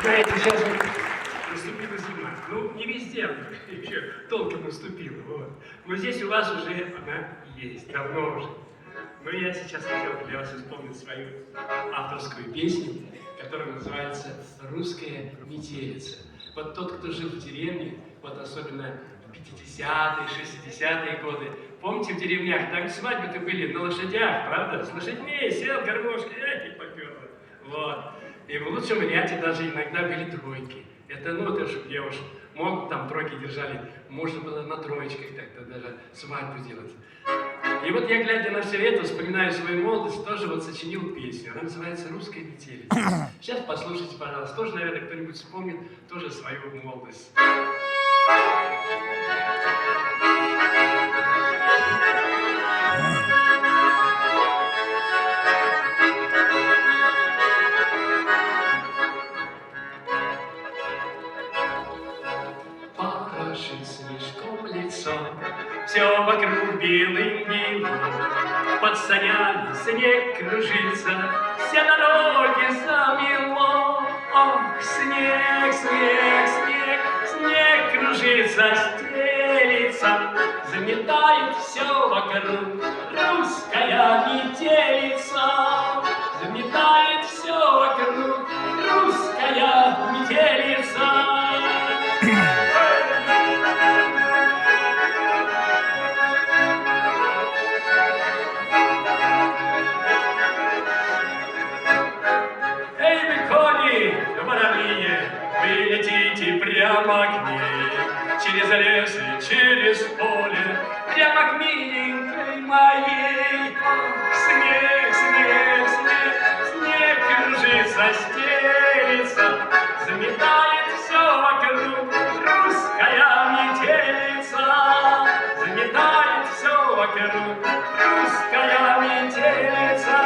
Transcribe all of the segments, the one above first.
Знаете, сейчас вот наступила зима. Ну, не везде она еще толком наступила. Вот. Но здесь у вас уже она есть, давно уже. Но я сейчас хотел для вас исполнить свою авторскую песню, которая называется «Русская метелица». Вот тот, кто жил в деревне, вот особенно в 50-е, 60-е годы, помните, в деревнях так свадьбы-то были на лошадях, правда? С лошадьми сел гармошки, и попёрло. Вот. И в лучшем варианте даже иногда были тройки. Это, ну, это чтобы я уж мог, там тройки держали, можно было на троечках тогда даже свадьбу делать. И вот я, глядя на все это, вспоминаю свою молодость, тоже вот сочинил песню. Она называется «Русская метелица». Сейчас послушайте, пожалуйста. Тоже, наверное, кто-нибудь вспомнит тоже свою молодость. Порошит снежком лицо, все вокруг белым-белым, под санями снег кружится, все дороги замело. Ох, снег, снег, снег, снег кружится, стелится, заметает все вокруг. Русская метелица заметает все вокруг. Русская метелица. Вы летите прямо к ней, через лес и через поле, прямо к миленькой моей. Снег, снег, снег, снег кружится, стелится, заметает все вокруг. Русская метелица заметает все вокруг. Русская метелица.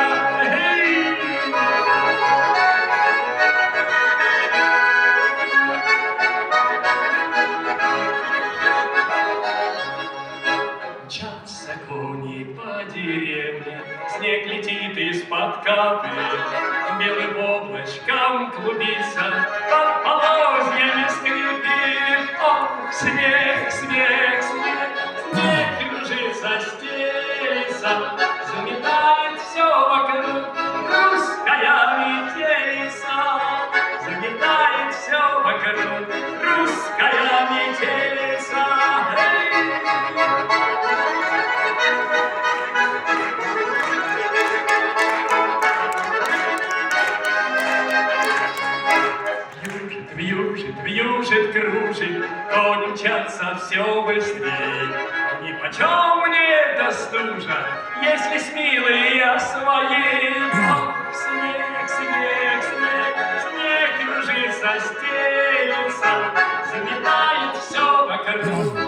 Мчатся кони по деревне, снег летит из-под капли, белым облачком клубится, под полозьями скрипит. Ох, снег, снег, снег, снег кружится, стелится, заметает все вокруг. Русская метелица заметает все вокруг. Русская метелица. Вьюжит, вьюжит, кружит, кони мчатся все быстрей. Нипочем мне эта стужа, если с милой я своей. Ох, снег, снег, снег, снег кружится, стелится, заметает все вокруг.